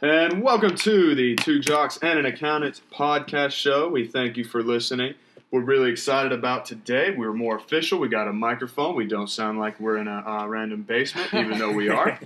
And welcome to the Two Jocks and an Accountant podcast show. We thank you for listening. We're really excited about today. We're more official. We got a microphone. We don't sound like we're in a random basement, even though we are.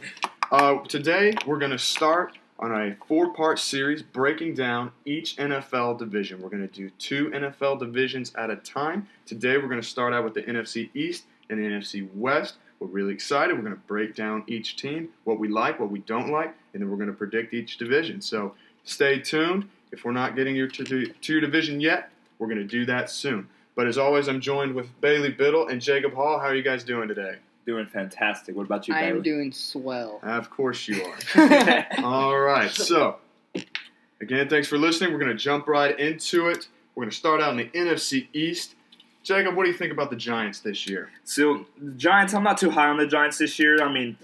Today, we're going to start on a 4-part series breaking down each NFL division. We're going to do 2 NFL divisions at a time. Today, we're going to start out with the NFC East and the NFC West. We're really excited. We're going to break down each team, what we like, what we don't like, and then we're going to predict each division. So stay tuned. If we're not getting you to your division yet, we're going to do that soon. But as always, I'm joined with Bailey Biddle and Jacob Hall. How are you guys doing today? Doing fantastic. What about you, Bailey? I am doing swell. Of course you are. All right. So, again, thanks for listening. We're going to jump right into it. We're going to start out in the NFC East. Jacob, what do you think about the Giants this year? So, the Giants, I'm not too high on the Giants this year. I mean,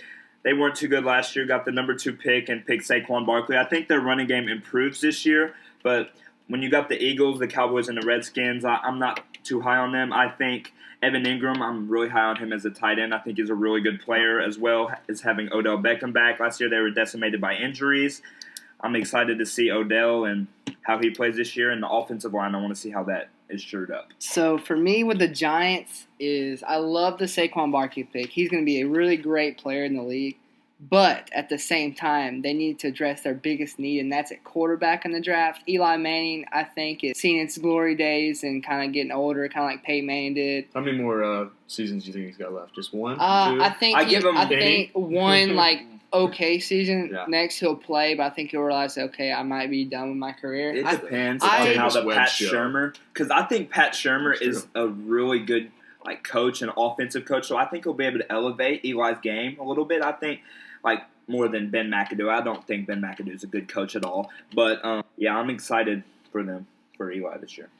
they weren't too good last year. Got the number 2 pick and picked Saquon Barkley. I think their running game improves this year. But when you got the Eagles, the Cowboys, and the Redskins, I'm not too high on them. I think Evan Ingram, I'm really high on him as a tight end. I think he's a really good player, as well as having Odell Beckham back. Last year they were decimated by injuries. I'm excited to see Odell and how he plays this year. And the offensive line, I want to see how that is shored up. So for me with the Giants is I love the Saquon Barkley pick. He's going to be a really great player in the league. But at the same time, they need to address their biggest need, and that's at quarterback in the draft. Eli Manning, I think, is seeing its glory days and kind of getting older, kind of like Peyton Manning did. How many more seasons do you think he's got left? Just one? 2? I think one okay season. Yeah. Next he'll play, but I think he'll realize, okay, I might be done with my career. It depends on how the Pat Shurmur, because I think Pat Shurmur is a really good coach and offensive coach, so I think he'll be able to elevate Eli's game a little bit. I think more than Ben McAdoo. I don't think Ben McAdoo is a good coach at all, but I'm excited for Eli this year.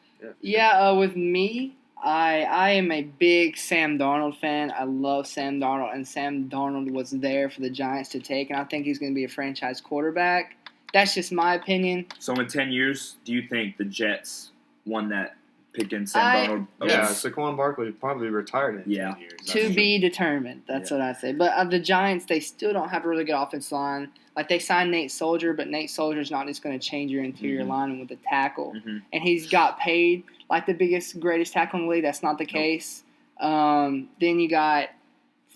With me, I am a big Sam Darnold fan. I love Sam Darnold, and Sam Darnold was there for the Giants to take, and I think he's going to be a franchise quarterback. That's just my opinion. So in 10 years, do you think the Jets won that picking Sam Darnold? Yeah, Saquon Barkley probably retired in 10 years. To be determined. That's what I say. But the Giants, they still don't have a really good offensive line. They signed Nate Soldier, but Nate Solder's not just going to change your interior lineman with a tackle. Mm-hmm. And he's got paid like the greatest tackle in the league. That's not the case. Then you got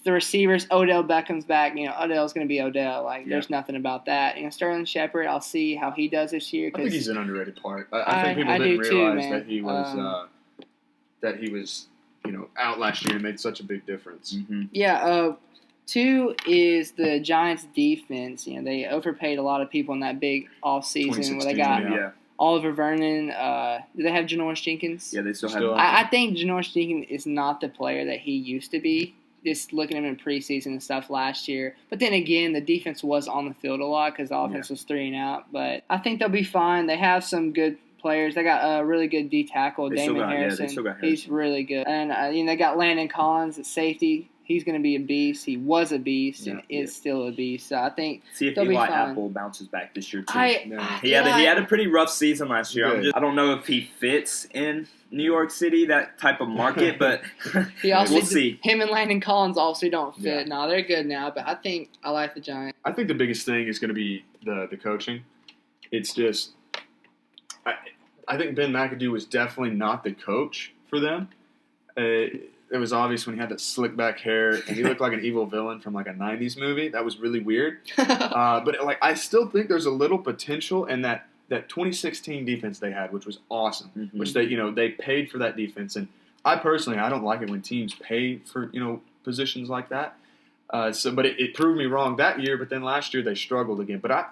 the receivers. Odell Beckham's back. Odell's going to be Odell. There's nothing about that. Sterling Shepard, I'll see how he does this year. I think he's an underrated part. I think people didn't realize that he was out last year and made such a big difference. Mm-hmm. 2 is the Giants' defense. They overpaid a lot of people in that big offseason where they got Oliver Vernon. Do they have Janoris Jenkins? Yeah, they still have. I think Janoris Jenkins is not the player that he used to be. Just looking at him in preseason and stuff last year. But then again, the defense was on the field a lot because the offense was 3 and out. But I think they'll be fine. They have some good players. They got a really good D tackle, Damon Harrison. They still got Harrison. He's really good. And they got Landon Collins at safety. He's going to be a beast. He was a beast and is still a beast. So I think see if Eli Apple bounces back this year too. He had a pretty rough season last year. I don't know if he fits in New York City, that type of market, but we'll see. Him and Landon Collins also don't fit. Yeah. No, they're good now, but I like the Giants. I think the biggest thing is going to be the coaching. It's just I think Ben McAdoo was definitely not the coach for them. It was obvious when he had that slick back hair and he looked like an evil villain from a 90s movie. That was really weird. But I still think there's a little potential in that 2016 defense they had, which was awesome. Mm-hmm. Which they paid for that defense. And I personally, I don't like it when teams pay for positions like that. But it proved me wrong that year. But then last year they struggled again. But I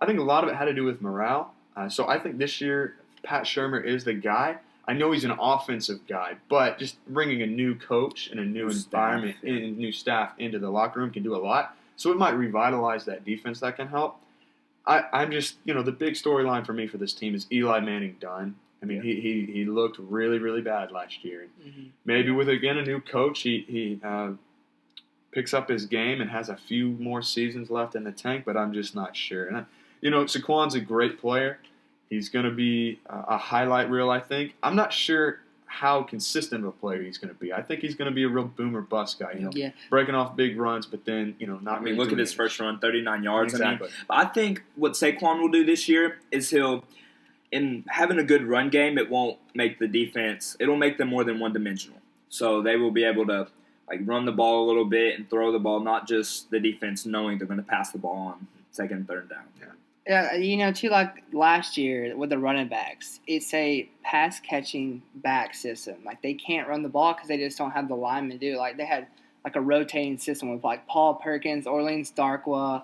think a lot of it had to do with morale. So I think this year Pat Shurmur is the guy. I know he's an offensive guy, but just bringing a new coach and a new environment and new staff into the locker room can do a lot. So it might revitalize that defense. That can help. I'm just, the big storyline for me for this team is Eli Manning done. I mean, he looked really, really bad last year. Mm-hmm. Maybe with, again, a new coach, he picks up his game and has a few more seasons left in the tank, but I'm just not sure. And Saquon's a great player. He's going to be a highlight reel, I think. I'm not sure how consistent of a player he's going to be. I think he's going to be a real boomer bust guy. Breaking off big runs, but then not. Look at his first run, 39 yards. Exactly. I think what Saquon will do this year is in having a good run game, it won't make the defense. It'll make them more than one-dimensional. So they will be able to run the ball a little bit and throw the ball, not just the defense knowing they're going to pass the ball on second and third down. Yeah, too, like last year with the running backs, it's a pass-catching back system. They can't run the ball because they just don't have the linemen do it. They had a rotating system with Paul Perkins, Orleans Darkwa.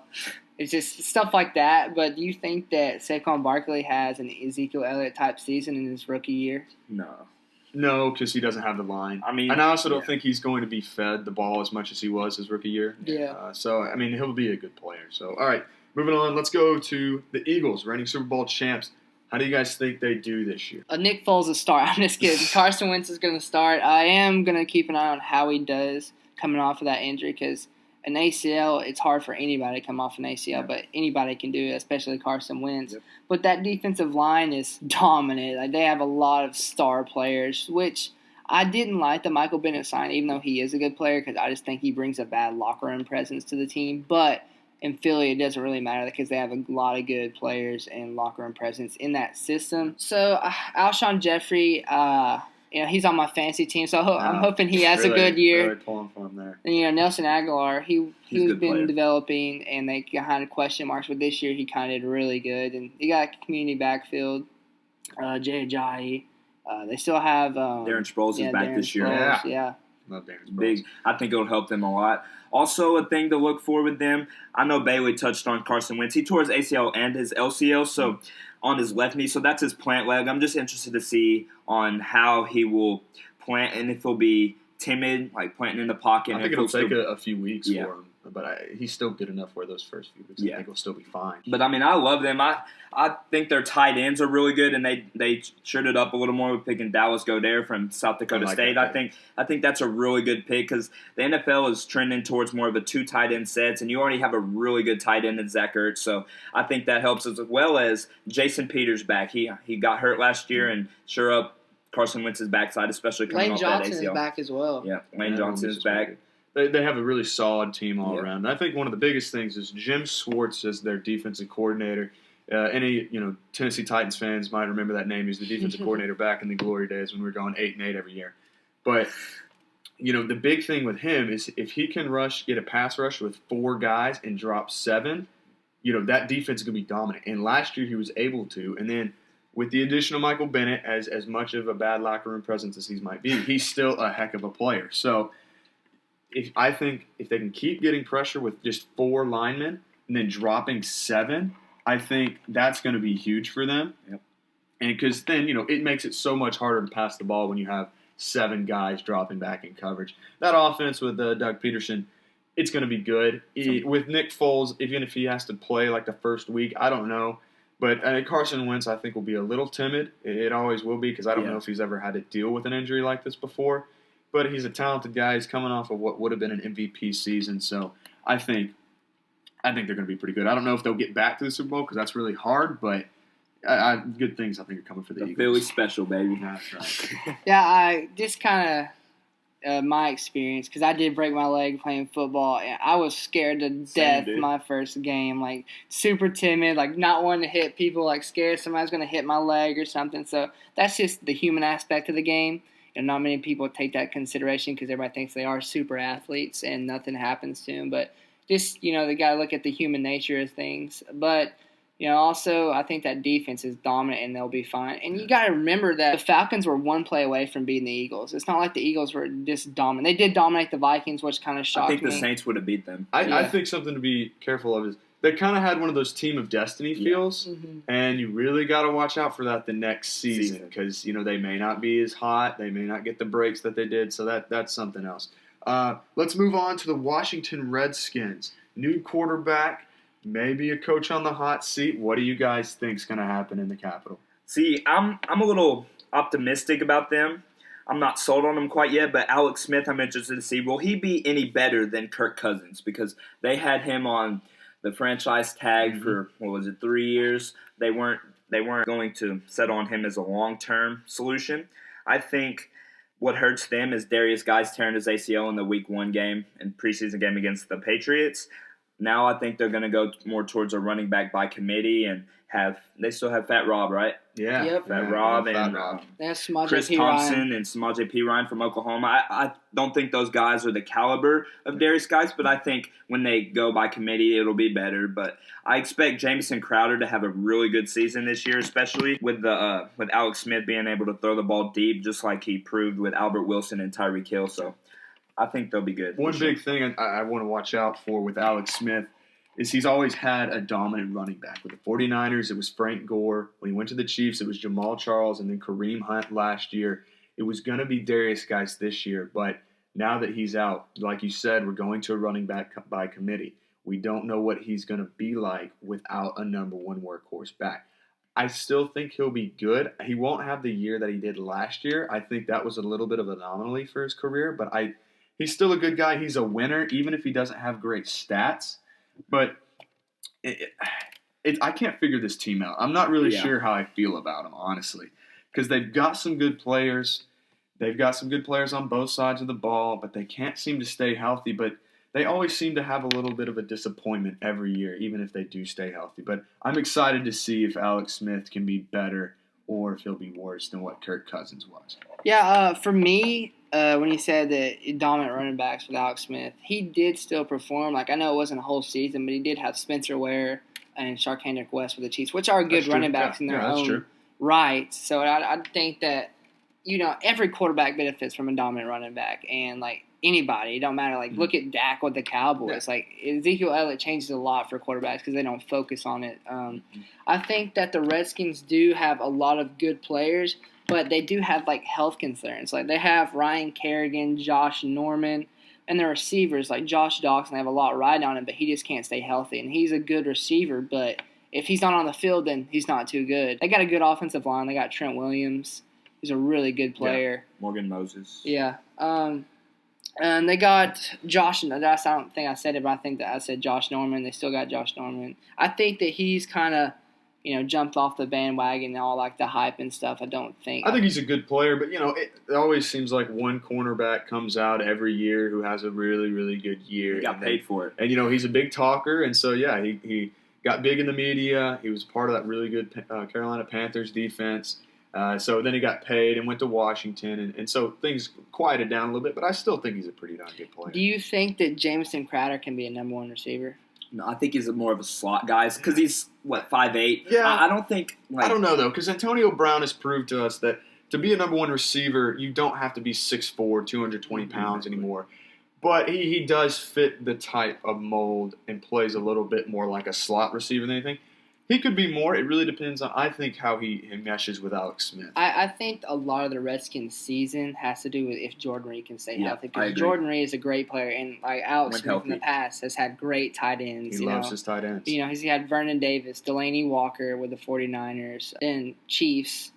It's just stuff like that. But do you think that Saquon Barkley has an Ezekiel Elliott type season in his rookie year? No, because he doesn't have the line. And I also don't think he's going to be fed the ball as much as he was his rookie year. Yeah. He'll be a good player. So, all right. Moving on, let's go to the Eagles, reigning Super Bowl champs. How do you guys think they do this year? Nick Foles is start. I'm just kidding. Carson Wentz is going to start. I am going to keep an eye on how he does coming off of that injury because an ACL, it's hard for anybody to come off an ACL, but anybody can do it, especially Carson Wentz. Yep. But that defensive line is dominant. They have a lot of star players, which I didn't like the Michael Bennett sign, even though he is a good player, because I just think he brings a bad locker room presence to the team. But in Philly, it doesn't really matter because they have a lot of good players and locker room presence in that system. So, Alshon Jeffrey, he's on my fantasy team, so I'm hoping he has a good year. Really pulling for him there. And, Nelson Aguilar, he's been player. developing, and they kind of question marks, but this year he kind of did really good. And he got a community backfield, Jay Ajayi. They still have Darren Sproles is back this year. Yeah. Love Darren Sproles. Big. I think it'll help them a lot. Also, a thing to look for with them, I know Bailey touched on Carson Wentz. He tore his ACL and his LCL, so on his left knee, so that's his plant leg. I'm just interested to see on how he will plant and if he'll be timid, planting in the pocket. I think it'll take a few weeks for him, but he's still good enough for those first few weeks. I think he'll still be fine. But, I love them. I think their tight ends are really good, and they shored it up a little more with picking Dallas Goedert from South Dakota State. I think that's a really good pick because the NFL is trending towards more of a two tight end sets, and you already have a really good tight end in Zach Ertz. So I think that helps as well as Jason Peters back. He got hurt last year and sure up Carson Wentz's backside, especially coming off that ACL. Lane Johnson is back as well. Yeah, Lane Johnson is back. They have a really solid team all around. And I think one of the biggest things is Jim Schwartz as their defensive coordinator. Any Tennessee Titans fans might remember that name. He's the defensive coordinator back in the glory days when we were going 8-8 every year. But the big thing with him is if he can get a pass rush with 4 guys and drop 7, that defense is going to be dominant. And last year he was able to. And then with the addition of Michael Bennett, as much of a bad locker room presence as he might be, he's still a heck of a player. So I think if they can keep getting pressure with just 4 linemen and then dropping 7, I think that's going to be huge for them. Yep. And because then, it makes it so much harder to pass the ball when you have 7 guys dropping back in coverage. That offense with Doug Peterson, it's going to be good. With Nick Foles, even if he has to play the first week, I don't know. But Carson Wentz, I think, will be a little timid. It always will be because I don't know if he's ever had to deal with an injury like this before. But he's a talented guy. He's coming off of what would have been an MVP season. So I think they're going to be pretty good. I don't know if they'll get back to the Super Bowl because that's really hard, but good things I think are coming for the Eagles. Philly special, baby. That's right. Yeah, I just kind of my experience because I did break my leg playing football, and I was scared to death my first game. Super timid, not wanting to hit people, scared somebody's going to hit my leg or something. So that's just the human aspect of the game. And not many people take that consideration because everybody thinks they are super athletes and nothing happens to them. But just, they got to look at the human nature of things. But, also I think that defense is dominant and they'll be fine. And you got to remember that the Falcons were 1 play away from beating the Eagles. It's not like the Eagles were just dominant. They did dominate the Vikings, which kind of shocked me. I think the Saints would have beat them. I think something to be careful of is they kind of had one of those team of destiny feels, and you really got to watch out for that the next season because, they may not be as hot. They may not get the breaks that they did, so that's something else. Let's move on to the Washington Redskins. New quarterback, maybe a coach on the hot seat. What do you guys think is going to happen in the Capitol? See, I'm a little optimistic about them. I'm not sold on them quite yet, but Alex Smith, I'm interested to see, will he be any better than Kirk Cousins? Because they had him on the franchise tag for, 3 years. They weren't going to settle on him as a long-term solution. I think what hurts them is Darius Guice tearing his ACL in the Week 1 game and preseason game against the Patriots. Now I think they're going to go more towards a running back by committee and they still have Fat Rob, right? Yeah. Yep. Fat Rob Fat and Rob. That's Samaje Chris P. Thompson Ryan. and Samaje P. Ryan from Oklahoma. I don't think those guys are the caliber of Darius Guice, but I think when they go by committee, it'll be better. But I expect Jamison Crowder to have a really good season this year, especially with Alex Smith being able to throw the ball deep, just like he proved with Albert Wilson and Tyreek Hill. So I think they'll be good. One big thing I want to watch out for with Alex Smith is he's always had a dominant running back. With the 49ers, it was Frank Gore. When he went to the Chiefs, it was Jamal Charles and then Kareem Hunt last year. It was going to be Darius Guice this year, but now that he's out, like you said, we're going to a running back by committee. We don't know what he's going to be like without a number one workhorse back. I still think he'll be good. He won't have the year that he did last year. I think that was a little bit of an anomaly for his career, but he's still a good guy. He's a winner, even if he doesn't have great stats. But I can't figure this team out. I'm not really sure how I feel about them, honestly, because they've got some good players. They've got some good players on both sides of the ball, but they can't seem to stay healthy. But they always seem to have a little bit of a disappointment every year, even if they do stay healthy. But I'm excited to see if Alex Smith can be better or if he'll be worse than what Kirk Cousins was. Yeah, for me, when you said that dominant running backs with Alex Smith, he did still perform. Like, I know it wasn't a whole season, but he did have Spencer Ware and Sharkhandrick West with the Chiefs, which are good running backs in their own right. So I think that, every quarterback benefits from a dominant running back. And, like, anybody, it don't matter. Like, look at Dak with the Cowboys. Yeah. Like, Ezekiel Elliott changes a lot for quarterbacks because they don't focus on it. I think that the Redskins do have a lot of good players, but they do have, like, health concerns. Like, they have Ryan Kerrigan, Josh Norman, and their receivers, like Josh Dawson, they have a lot riding on him, but he just can't stay healthy. And he's a good receiver, but if he's not on the field, then he's not too good. They got a good offensive line. They got Trent Williams. He's a really good player. Yeah. Morgan Moses. Yeah. And they got Josh. I don't think I said it, but I think that I said Josh Norman. They still got Josh Norman. I think that he's kind of, jumped off the bandwagon and all like the hype and stuff. I think he's a good player, but it always seems like one cornerback comes out every year who has a really, really good year. He got paid for it. And he's a big talker, and so he got big in the media. He was part of that really good Carolina Panthers defense. So then he got paid and went to Washington, and so things quieted down a little bit, but I still think he's a pretty darn good player. Do you think that Jamison Crowder can be a number one receiver? No, I think he's more of a slot guy because he's, 5'8"? Yeah. I don't think – I don't know, though, because Antonio Brown has proved to us that to be a number one receiver, you don't have to be 6'4", 220 pounds anymore. But he does fit the type of mold and plays a little bit more like a slot receiver than anything. He could be more. It really depends on, I think, how he meshes with Alex Smith. I think a lot of the Redskins' season has to do with if Jordan Reed can stay healthy. Because Jordan Reed is a great player, and like Alex Smith in the past has had great tight ends. He loves his tight ends. He's had Vernon Davis, Delaney Walker with the 49ers, then Chiefs.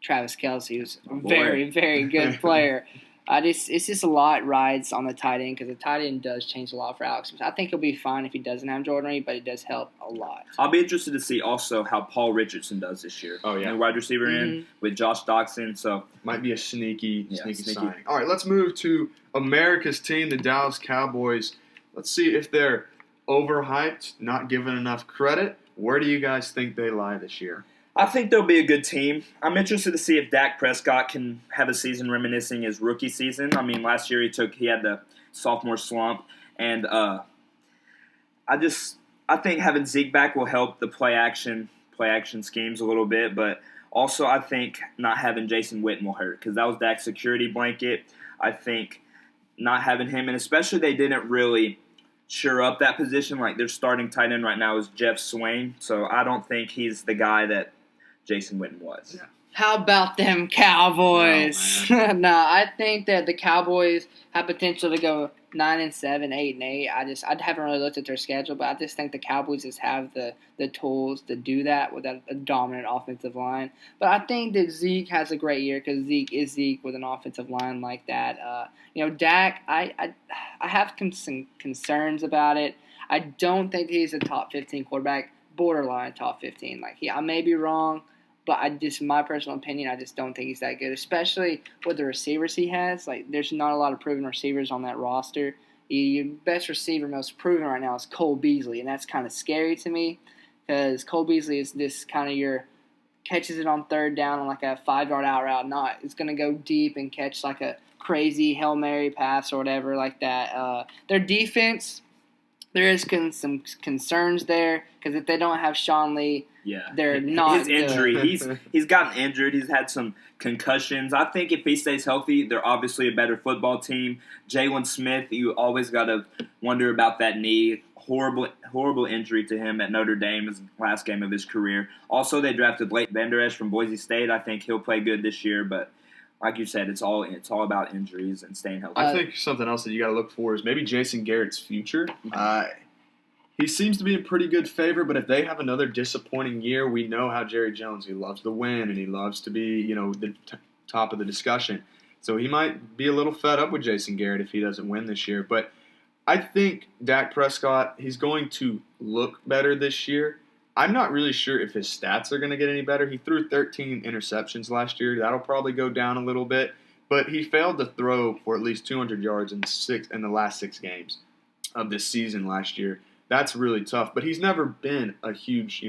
Travis Kelce, who's a very, very good player. It's just a lot rides on the tight end because the tight end does change a lot for Alex Smith. I think he'll be fine if he doesn't have Jordan Reed, but it does help a lot. I'll be interested to see also how Paul Richardson does this year. Oh, yeah. New wide receiver in with Josh Doctson. So might be a sneaky signing. All right, let's move to America's team, the Dallas Cowboys. Let's see if they're overhyped, not given enough credit. Where do you guys think they lie this year? I think they'll be a good team. I'm interested to see if Dak Prescott can have a season reminiscing his rookie season. I mean, last year he had the sophomore slump, and I think having Zeke back will help the play action schemes a little bit, but also I think not having Jason Witten will hurt because that was Dak's security blanket. I think not having him, and especially they didn't really sure up that position. Like their starting tight end right now is Jeff Swain, so I don't think he's the guy that Jason Witten was. Yeah. How about them Cowboys? Oh, no, I think that the Cowboys have potential to go 9-7, 8-8. I haven't really looked at their schedule, but I just think the Cowboys just have the tools to do that with a dominant offensive line. But I think that Zeke has a great year because Zeke is Zeke with an offensive line like that. Dak, I have some concerns about it. I don't think he's a top 15 quarterback, borderline top 15. I may be wrong. But my personal opinion, I just don't think he's that good, especially with the receivers he has. Like, there's not a lot of proven receivers on that roster. Your best receiver, most proven right now, is Cole Beasley, and that's kind of scary to me because Cole Beasley is this kind of your catches it on third down on like a 5-yard out route. Not it's going to go deep and catch like a crazy Hail Mary pass or whatever like that. Their defense, there is some concerns there because if they don't have Sean Lee, they're not his injury. He's gotten injured. He's had some concussions. I think if he stays healthy, they're obviously a better football team. Jalen Smith, you always got to wonder about that knee. Horrible injury to him at Notre Dame, his last game of his career. Also, they drafted Blake Benderesh from Boise State. I think he'll play good this year, but like you said, it's all about injuries and staying healthy. I think something else that you got to look for is maybe Jason Garrett's future. He seems to be in pretty good favor, but if they have another disappointing year, we know how Jerry Jones, he loves to win and he loves to be, the top of the discussion. So he might be a little fed up with Jason Garrett if he doesn't win this year. But I think Dak Prescott, he's going to look better this year. I'm not really sure if his stats are going to get any better. He threw 13 interceptions last year. That'll probably go down a little bit. But he failed to throw for at least 200 yards in the last 6 games of this season last year. That's really tough. But he's never been a huge,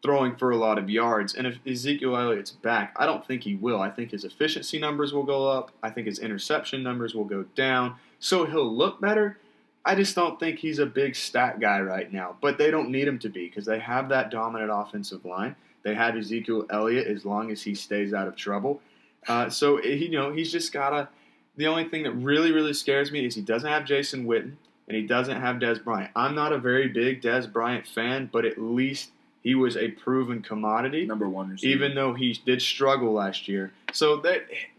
throwing for a lot of yards. And if Ezekiel Elliott's back, I don't think he will. I think his efficiency numbers will go up. I think his interception numbers will go down. So he'll look better. I just don't think he's a big stat guy right now. But they don't need him to be because they have that dominant offensive line. They have Ezekiel Elliott as long as he stays out of trouble. So, he's just got to – the only thing that really, really scares me is he doesn't have Jason Witten and he doesn't have Dez Bryant. I'm not a very big Dez Bryant fan, but at least he was a proven commodity. Number one receiver. Even though he did struggle last year. So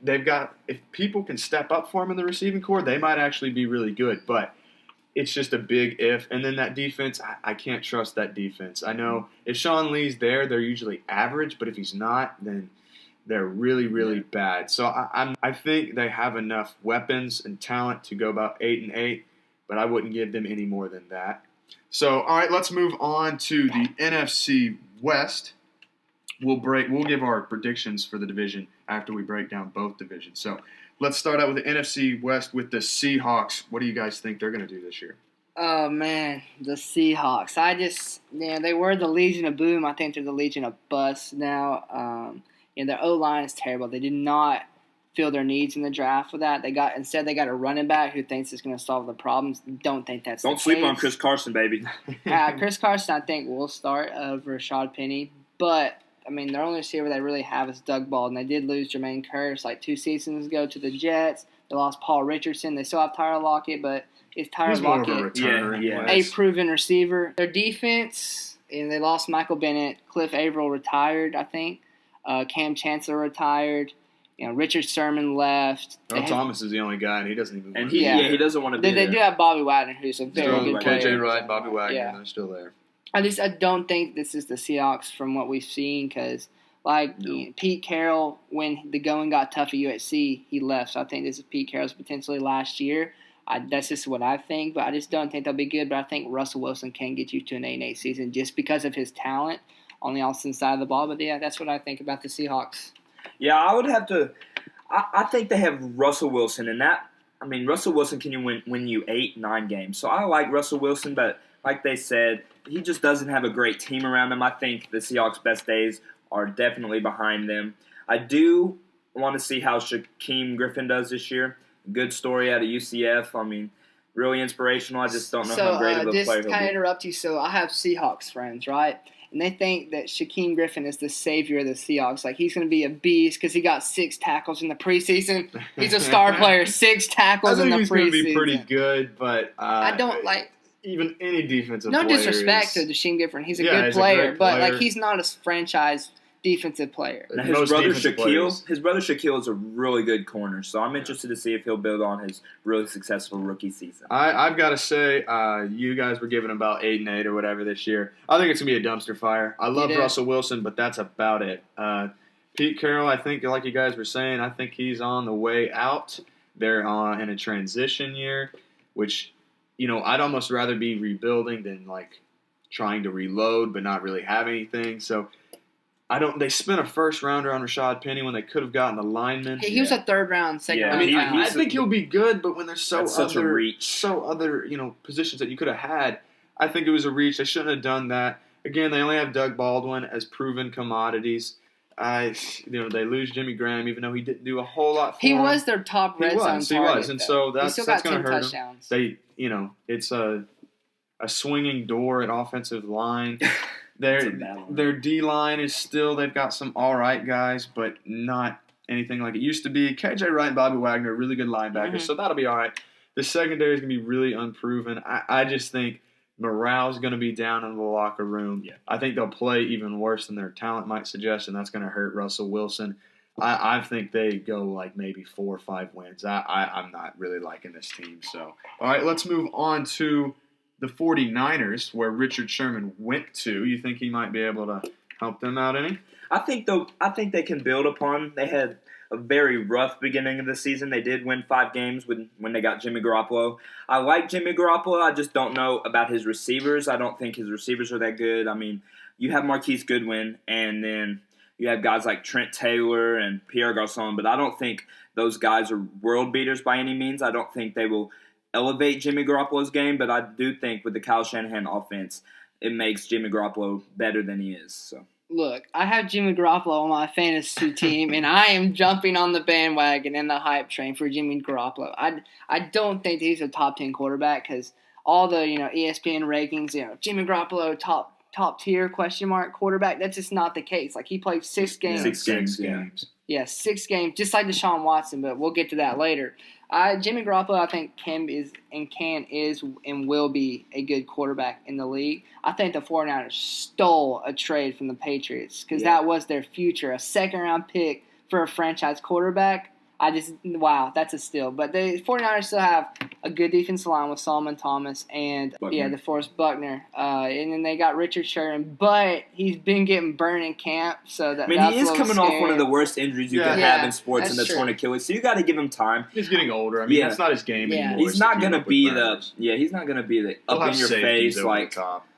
they've got – if people can step up for him in the receiving corps, they might actually be really good. But it's just a big if. And then that defense, I can't trust that defense. I know if Sean Lee's there, they're usually average. But if he's not, then they're really, really bad. So I think they have enough weapons and talent to go about 8-8. But I wouldn't give them any more than that. So, all right, let's move on to the NFC West. We'll give our predictions for the division after we break down both divisions. So, let's start out with the NFC West with the Seahawks. What do you guys think they're going to do this year? Oh, man, the Seahawks. They were the Legion of Boom. I think they're the Legion of Bust now. Their O-line is terrible. They did not fill their needs in the draft for that. They got a running back who thinks it's going to solve the problems. Don't think that's Don't the sleep case. on Chris Carson, baby. Chris Carson, I think, will start over Rashad Penny. But, their only receiver they really have is Doug Baldwin. They did lose Jermaine Kearse 2 seasons ago to the Jets. They lost Paul Richardson. They still have Tyler Lockett, but is Tyler Lockett a proven receiver? Their defense, they lost Michael Bennett. Cliff Averill retired, I think. Cam Chancellor retired. Richard Sherman left. Earl Thomas is the only guy, and he doesn't even. And he doesn't want to be there. They do have Bobby Wagner, who's a very good player. KJ Wright, Bobby Wagner, they're still there. I don't think this is the Seahawks from what we've seen because, Pete Carroll, when the going got tough at USC, he left. So I think this is Pete Carroll's potentially last year. That's just what I think, but I just don't think they'll be good. But I think Russell Wilson can get you to an 8-8 season just because of his talent on the offensive side of the ball. But, that's what I think about the Seahawks. Yeah, I would have to – I think they have Russell Wilson, and that – Russell Wilson can win you 8-9 games. So I like Russell Wilson, but like they said, he just doesn't have a great team around him. I think the Seahawks' best days are definitely behind them. I do want to see how Shaquem Griffin does this year. Good story out of UCF. Really inspirational. I just don't know how great of a player he'll be. Just kind of interrupt you. So I have Seahawks friends, right? And they think that Shaquem Griffin is the savior of the Seahawks. He's going to be a beast because he got 6 tackles in the preseason. He's a star player, 6 tackles in the preseason. I think he's going to be pretty good, but I don't like even any defensive player. No disrespect to Shaquem Griffin. He's a good player, but he's not a franchise defensive player. Now his brother Shaquille is a really good corner, so I'm interested to see if he'll build on his really successful rookie season. I've got to say, you guys were giving about 8-8 or whatever this year. I think it's going to be a dumpster fire. I love Russell Wilson, but that's about it. Pete Carroll, I think, like you guys were saying, I think he's on the way out. They're in a transition year, which, I'd almost rather be rebuilding than, trying to reload but not really have anything. So They spent a first rounder on Rashad Penny when they could have gotten a lineman. He was a third round, second Yeah, round. I mean, talent. I think he'll be good, but when there's such a reach. other positions that you could have had, I think it was a reach. They shouldn't have done that. Again, they only have Doug Baldwin as proven commodities. They lose Jimmy Graham, even though he didn't do a whole lot for He them. was their top red zone target. He was, and so that's going to hurt touchdowns. them. It's a swinging door at offensive line. Their D-line is still, they've got some all right guys, but not anything like it used to be. KJ Wright and Bobby Wagner are really good linebackers, so that'll be all right. The secondary is going to be really unproven. I just think morale is going to be down in the locker room. Yeah. I think they'll play even worse than their talent might suggest, and that's going to hurt Russell Wilson. I think they go like maybe 4 or 5 wins. I'm not really liking this team. So, all right, let's move on to the 49ers, where Richard Sherman went to. You think he might be able to help them out any? I think they can build upon. They had a very rough beginning of the season. They did win 5 games when they got Jimmy Garoppolo. I like Jimmy Garoppolo. I just don't know about his receivers. I don't think his receivers are that good. I mean, you have Marquise Goodwin, and then you have guys like Trent Taylor and Pierre Garçon, but I don't think those guys are world beaters by any means. I don't think they will elevate Jimmy Garoppolo's game, but I do think with the Kyle Shanahan offense, it makes Jimmy Garoppolo better than he is. So. Look, I have Jimmy Garoppolo on my fantasy team, and I am jumping on the bandwagon and the hype train for Jimmy Garoppolo. I don't think that he's a top 10 quarterback because all the ESPN rankings, Jimmy Garoppolo top tier quarterback. That's just not the case. Like he played 6 games. 6 games. Yeah, 6 games, just like Deshaun Watson. But we'll get to that later. Jimmy Garoppolo, I think, is and will be a good quarterback in the league. I think the 49ers stole a trade from the Patriots because that was their future, a second-round pick for a franchise quarterback. That's a steal. But the 49ers still have a good defensive line with Solomon Thomas and, DeForest Buckner. And then they got Richard Sherman, but he's been getting burned in camp. So he is coming off one of the worst injuries you could have in sports in the torn Achilles. So you got to give him time. He's getting older. I mean, that's not his game anymore. He's not going to be he's not going to be the up in your face like top.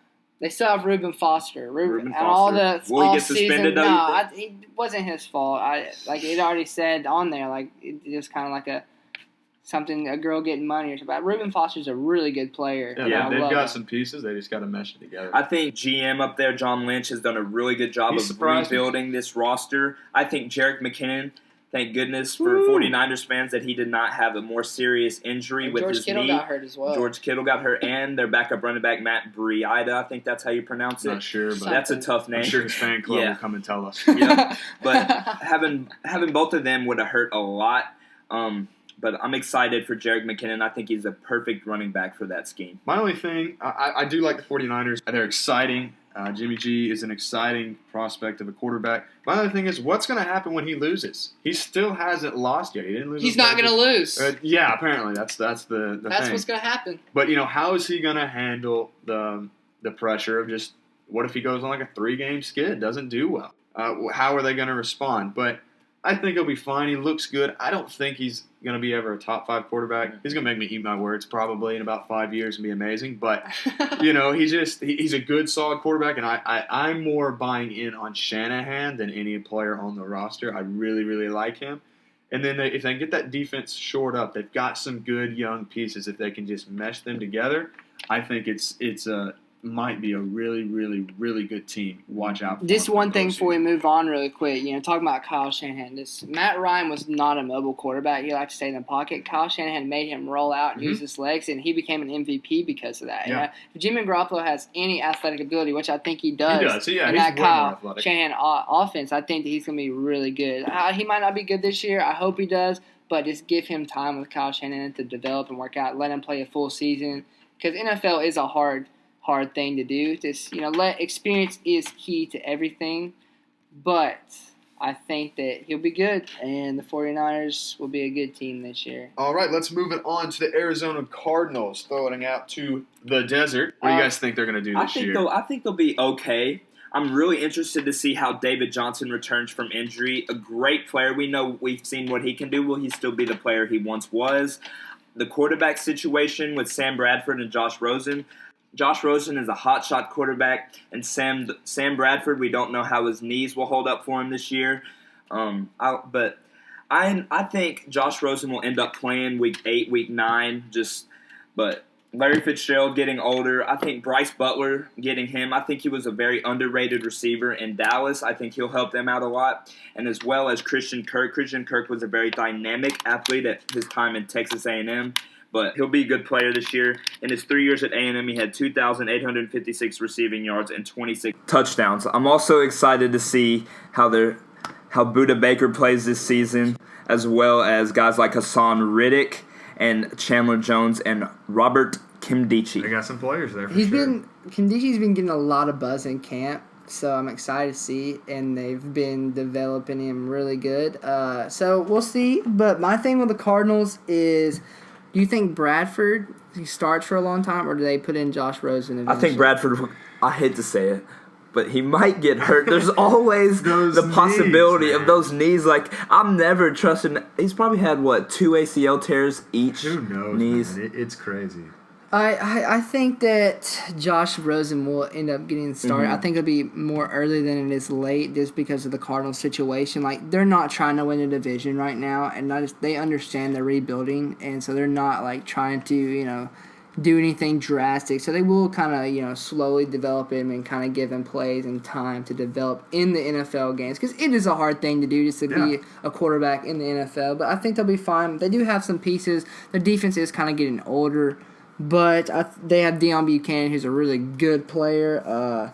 They still have Reuben Foster. Reuben and all Foster. the Will he all get suspended? season, it wasn't his fault. It already said on there, like it was kind of like a girl getting money or something. But Reuben Foster's a really good player. Yeah, they've got some pieces. They just got to mesh it together. I think GM up there, John Lynch, has done a really good job of rebuilding this roster. I think Jerick McKinnon. Thank goodness for 49ers fans that he did not have a more serious injury with his knee. George Kittle got hurt as well. George Kittle got hurt, and their backup running back, Matt Breida, I think that's how you pronounce it. Not sure, but that's a tough name. I'm sure his fan club will come and tell us. Yeah. But having both of them would have hurt a lot. But I'm excited for Jerick McKinnon. I think he's a perfect running back for that scheme. My only thing, I do like the 49ers. They're exciting. Jimmy G is an exciting prospect of a quarterback. My other thing is, what's going to happen when he loses? He still hasn't lost yet. He didn't lose. He's not going to lose. Apparently that's the thing. That's what's going to happen. But how is he going to handle the pressure of just what if he goes on like a 3-game skid, doesn't do well? How are they going to respond? But I think he'll be fine. He looks good. I don't think he's going to be ever a top 5 quarterback. He's going to make me eat my words probably in about 5 years and be amazing. But, he's a good, solid quarterback, and I'm more buying in on Shanahan than any player on the roster. I really, really like him. And then if they can get that defense shored up, they've got some good young pieces. If they can just mesh them together, I think it's might be a really, really, really good team. Watch out for Just one thing before we move on really quick. Talking about Kyle Shanahan. Matt Ryan was not a mobile quarterback. He liked to stay in the pocket. Kyle Shanahan made him roll out and use his legs, and he became an MVP because of that. Yeah. If Jimmy Garoppolo has any athletic ability, which I think he does. He does. Yeah, in he's that way more Kyle athletic. Shanahan offense, I think that he's going to be really good. He might not be good this year. I hope he does, but just give him time with Kyle Shanahan to develop and work out. Let him play a full season because NFL is a hard thing to do. Just experience is key to everything, but I think that he'll be good, and the 49ers will be a good team this year. All right, let's move it on to the Arizona Cardinals, throwing out to the desert. What do you guys think they're going to do this year? I think they'll be okay. I'm really interested to see how David Johnson returns from injury. A great player. We've seen what he can do. Will he still be the player he once was? The quarterback situation with Sam Bradford and Josh Rosen, Josh Rosen is a hotshot quarterback, and Sam Bradford, we don't know how his knees will hold up for him this year. But I think Josh Rosen will end up playing week 8, week 9. But Larry Fitzgerald getting older. I think Bryce Butler getting him. I think he was a very underrated receiver in Dallas. I think he'll help them out a lot. And as well as Christian Kirk. Christian Kirk was a very dynamic athlete at his time in Texas A&M. But he'll be a good player this year. In his 3 years at A&M, he had 2,856 receiving yards and 26 touchdowns. I'm also excited to see how Budda Baker plays this season, as well as guys like Hassan Riddick and Chandler Jones and Robert Kimdichie. They got some players there for sure. Kimdichie's been getting a lot of buzz in camp, so I'm excited to see, and they've been developing him really good. So we'll see. But my thing with the Cardinals is, do you think Bradford he starts for a long time, or do they put in Josh Rosen eventually? I think Bradford, I hate to say it, but he might get hurt. There's always the possibility of those knees. Like, I'm never trusting. He's probably had, 2 ACL tears each. Who knows, knees. man? It's crazy. I think that Josh Rosen will end up getting started. I think it'll be more early than it is late just because of the Cardinals situation. Like, they're not trying to win a division right now, and they understand they're rebuilding, and so they're not, trying to, do anything drastic. So they will kind of, slowly develop him and kind of give him plays and time to develop in the NFL games, because it is a hard thing to do just to be a quarterback in the NFL. But I think they'll be fine. They do have some pieces. Their defense is kind of getting older. But they have Deion Buchanan, who's a really good player,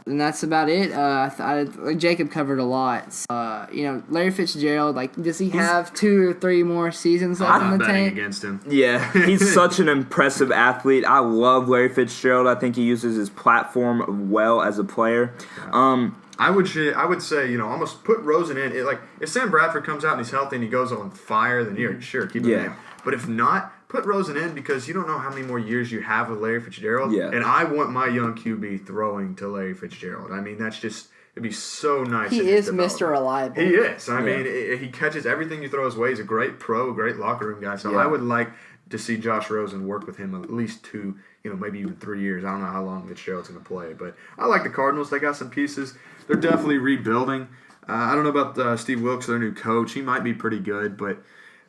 and that's about it. Jacob covered a lot. Larry Fitzgerald, does he have 2 or 3 more seasons left in the tank? Against him. Yeah, he's such an impressive athlete. I love Larry Fitzgerald. I think he uses his platform well as a player. I would say, almost put Rosen in. If Sam Bradford comes out and he's healthy and he goes on fire, then sure, keep him in. But if not, put Rosen in, because you don't know how many more years you have with Larry Fitzgerald. Yeah. And I want my young QB throwing to Larry Fitzgerald. I mean, it'd be so nice. He is Mr. Reliable. He is. I mean, he catches everything you throw his way. He's a great pro, great locker room guy. So I would like to see Josh Rosen work with him at least 2, maybe even 3 years. I don't know how long Fitzgerald's going to play. But I like the Cardinals. They got some pieces. They're definitely rebuilding. I don't know about Steve Wilkes, their new coach. He might be pretty good, but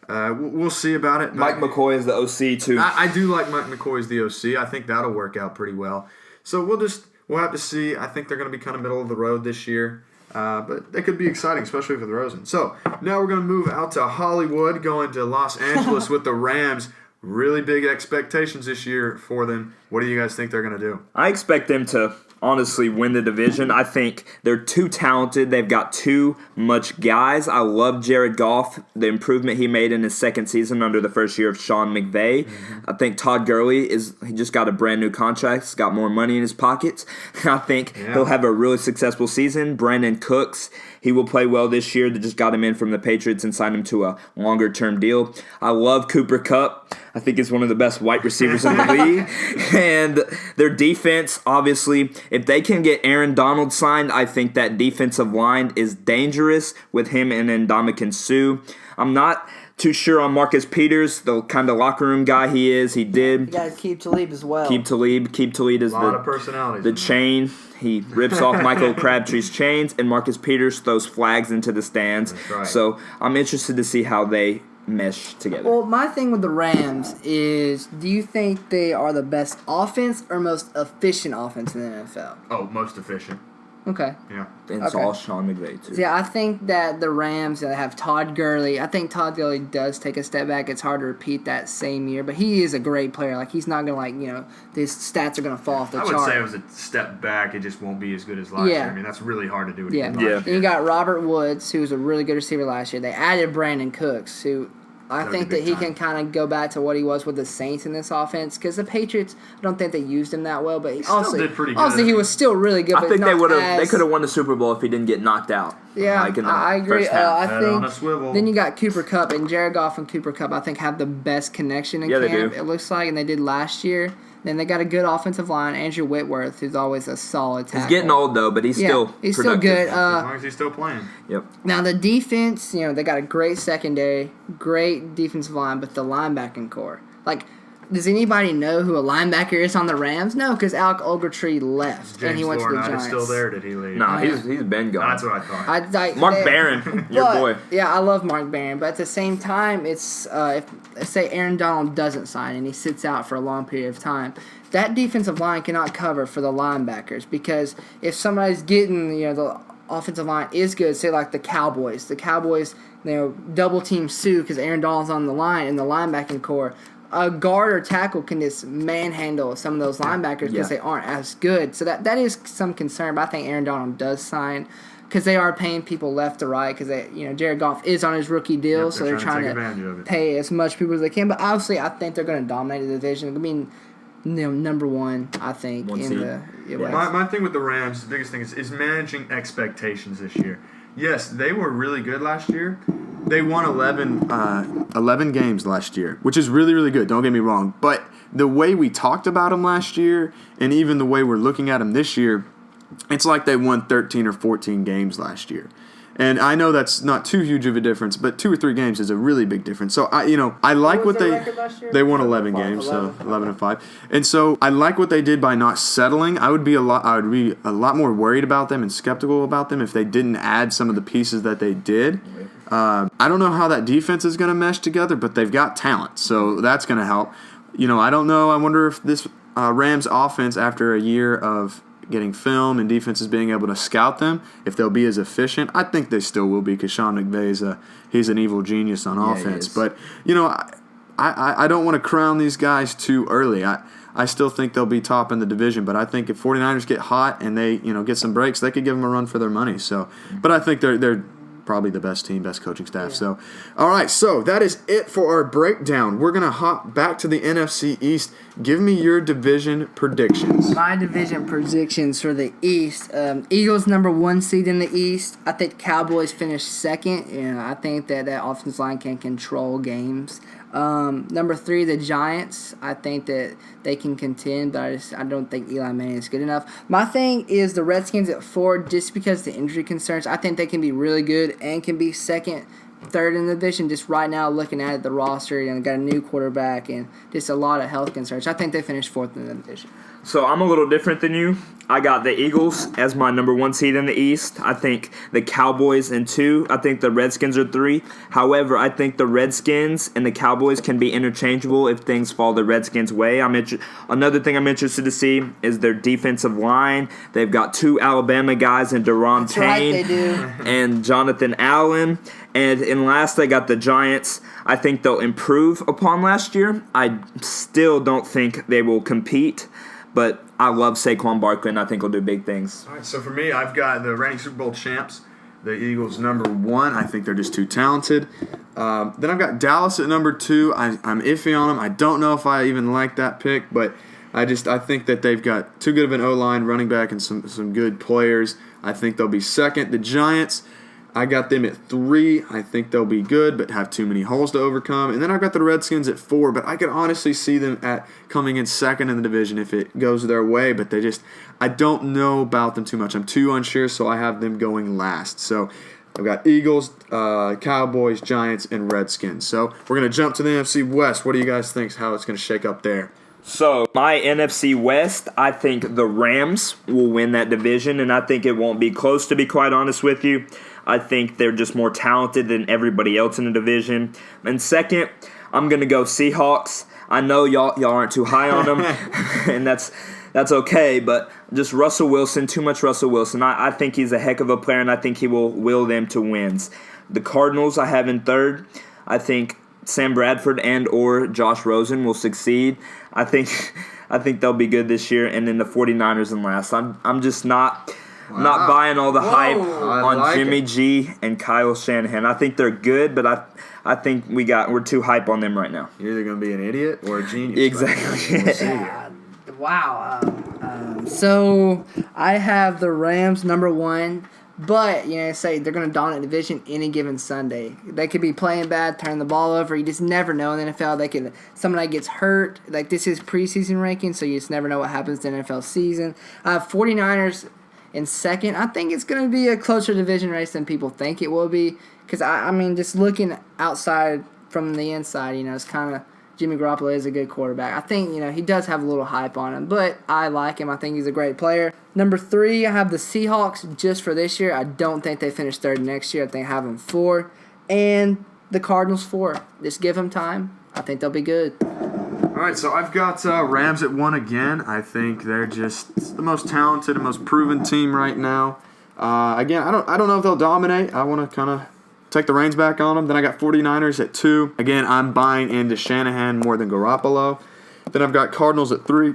we'll see about it. Mike McCoy is the OC, too. I do like Mike McCoy as the OC. I think that'll work out pretty well. So we'll have to see. I think they're going to be kind of middle of the road this year. But they could be exciting, especially for the Rosen. So now we're going to move out to Hollywood, going to Los Angeles with the Rams. Really big expectations this year for them. What do you guys think they're going to do? I expect them to honestly win the division. I think they're too talented. They've got too much guys. I love Jared Goff, the improvement he made in his second season under the first year of Sean McVay. I think Todd Gurley he just got a brand new contract. He's got more money in his pockets. I think he'll have a really successful season. Brandon Cooks, he will play well this year. They just got him in from the Patriots and signed him to a longer-term deal. I love Cooper Kupp. I think he's one of the best wide receivers in the league. And their defense, obviously, if they can get Aaron Donald signed, I think that defensive line is dangerous with him and Ndamukong Suh. I'm not too sure on Marcus Peters, the kind of locker room guy he is. He did. You guys keep Talib as well. Keep Talib is a lot of personalities. The chain. He rips off Michael Crabtree's chains, and Marcus Peters throws flags into the stands. That's right. So I'm interested to see how they mesh together. Well, my thing with the Rams is, do you think they are the best offense or most efficient offense in the NFL? Oh, most efficient. Okay. Yeah. And it's all Sean McVay, too. Yeah, I think that the Rams have Todd Gurley. I think Todd Gurley does take a step back. It's hard to repeat that same year, but he is a great player. He's not going to, his stats are going to fall off the chart. I would say it was a step back. It just won't be as good as last year. I mean, that's really hard to do. Yeah. And you got Robert Woods, who was a really good receiver last year. They added Brandon Cooks, who I think that he can kind of go back to what he was with the Saints in this offense, because the Patriots, I don't think they used him that well, but he still did pretty good. Honestly, he was still really good. I think they could have won the Super Bowl if he didn't get knocked out. Yeah, I agree. I on a swivel. Then you got Cooper Kupp, and Jared Goff and Cooper Kupp, I think, have the best connection in camp. They do. It looks like, and they did last year. Then they got a good offensive line. Andrew Whitworth, who's always a solid tackle. He's getting old, though, but he's still good. As long as he's still playing. Yep. Now, the defense, they got a great secondary, great defensive line, but the linebacking core. does anybody know who a linebacker is on the Rams? No, because Alec Ogletree left and he went to the Giants. Is still there? Did he leave? No, he's been gone. That's what I thought. Mark Barron, your boy. Yeah, I love Mark Barron, but at the same time, it's if say Aaron Donald doesn't sign and he sits out for a long period of time, that defensive line cannot cover for the linebackers because if somebody's getting the offensive line is good, say like the Cowboys double team Sue because Aaron Donald's on the line in the linebacking core. A guard or tackle can just manhandle some of those linebackers because they aren't as good. So that is some concern. But I think Aaron Donald does sign because they are paying people left to right because Jared Goff is on his rookie deal, so they're trying to pay as much people as they can. But obviously, I think they're going to dominate the division. I mean, number one, I think My thing with the Rams, the biggest thing is managing expectations this year. Yes, they were really good last year. They won 11 games last year, which is really, really good. Don't get me wrong. But the way we talked about them last year and even the way we're looking at them this year, it's like they won 13 or 14 games last year. And I know that's not too huge of a difference, but 2 or 3 games is a really big difference. So I like what they won 11 games, so 11-5. And so I like what they did by not settling. I would be a lot more worried about them and skeptical about them if they didn't add some of the pieces that they did. I don't know how that defense is going to mesh together, but they've got talent, so that's going to help. I don't know. I wonder if this Rams offense, after a year of getting film and defenses being able to scout them, if they'll be as efficient. I think they still will be because Sean McVay's he's an evil genius on offense. But, I don't want to crown these guys too early. I still think they'll be top in the division, but I think if 49ers get hot and they get some breaks, they could give them a run for their money. So, but I think they're probably the best team, best coaching staff. Yeah. So, all right, so that is it for our breakdown. We're going to hop back to the NFC East. Give me your division predictions. My division predictions for the East. Eagles number 1 seed in the East. I think Cowboys finish second. I think that offensive line can control games. Number 3, the Giants. I think that they can contend, but I don't think Eli Manning is good enough. My thing is the Redskins at 4, just because of the injury concerns. I think they can be really good and can be second, third in the division. Just right now, looking at the roster, got a new quarterback and just a lot of health concerns. I think they finished 4th in the division. So I'm a little different than you. I got the Eagles as my number 1 seed in the East. I think the Cowboys in 2. I think the Redskins are 3. However, I think the Redskins and the Cowboys can be interchangeable if things fall the Redskins' way. Another thing I'm interested to see is their defensive line. They've got 2 Alabama guys in Daron Payne right, they do. and Jonathan Allen. And last, I got the Giants. I think they'll improve upon last year. I still don't think they will compete. But I love Saquon Barkley, and I think he'll do big things. All right, so for me, I've got the reigning Super Bowl champs, the Eagles, number 1. I think they're just too talented. Then I've got Dallas at number 2. I'm iffy on them. I don't know if I even like that pick, but I think that they've got too good of an O-line, running back, and some good players. I think they'll be second. The Giants, I got them at 3. I think they'll be good, but have too many holes to overcome. And then I've got the Redskins at 4, but I could honestly see them coming in second in the division if it goes their way. But I don't know about them too much. I'm too unsure, so I have them going last. So I've got Eagles, Cowboys, Giants, and Redskins. So we're going to jump to the NFC West. What do you guys think how it's going to shake up there? So, my NFC West, I think the Rams will win that division, and I think it won't be close, to be quite honest with you. I think they're just more talented than everybody else in the division. And second, I'm going to go Seahawks. I know y'all aren't too high on them, and that's okay, but just Russell Wilson, too much Russell Wilson. I think he's a heck of a player, and I think he will will them to wins. The Cardinals I have in third. I think Sam Bradford and or Josh Rosen will succeed. I think they'll be good this year. And then the 49ers in last. I'm just not buying all the hype on Jimmy G and Kyle Shanahan. I think they're good, but I think we're too hype on them right now. You're either going to be an idiot or a genius. Exactly. Wow. So I have the Rams number 1. But, say they're going to dominate the division any given Sunday. They could be playing bad, turn the ball over. You just never know in the NFL. Somebody gets hurt. Like, this is preseason ranking, so you just never know what happens in the NFL season. 49ers in second. I think it's going to be a closer division race than people think it will be. Because, I mean, just looking outside from the inside, it's kind of Jimmy Garoppolo is a good quarterback. I think, he does have a little hype on him, but I like him. I think he's a great player. Number 3, I have the Seahawks just for this year. I don't think they finish third next year. I think I have them 4. And the Cardinals 4. Just give them time. I think they'll be good. All right, so I've got Rams at 1 again. I think they're just the most talented and most proven team right now. Again, I don't know if they'll dominate. I want to kind of take the reins back on them. Then I got 49ers at 2. Again, I'm buying into Shanahan more than Garoppolo. Then I've got Cardinals at 3.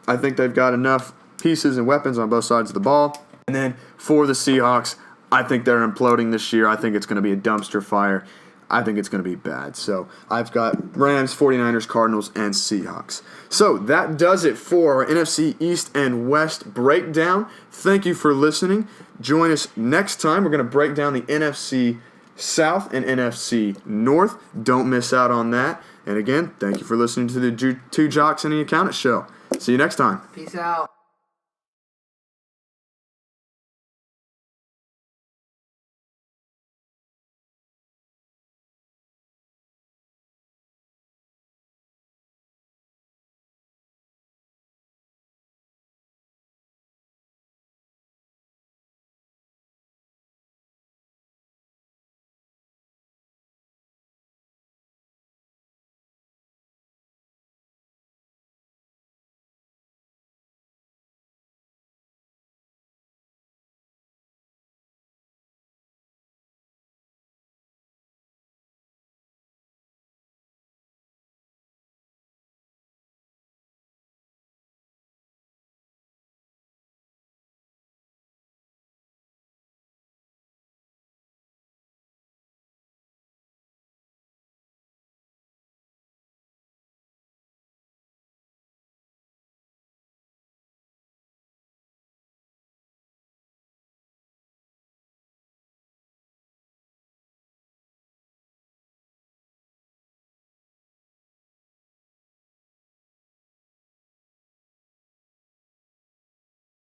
I think they've got enough pieces and weapons on both sides of the ball. And then for the Seahawks, I think they're imploding this year. I think it's going to be a dumpster fire. I think it's going to be bad. So I've got Rams, 49ers, Cardinals, and Seahawks. So that does it for our NFC East and West breakdown. Thank you for listening. Join us next time. We're going to break down the NFC South and NFC North. Don't miss out on that. And again, thank you for listening to the Two Jocks and the Accountant Show. See you next time. Peace out.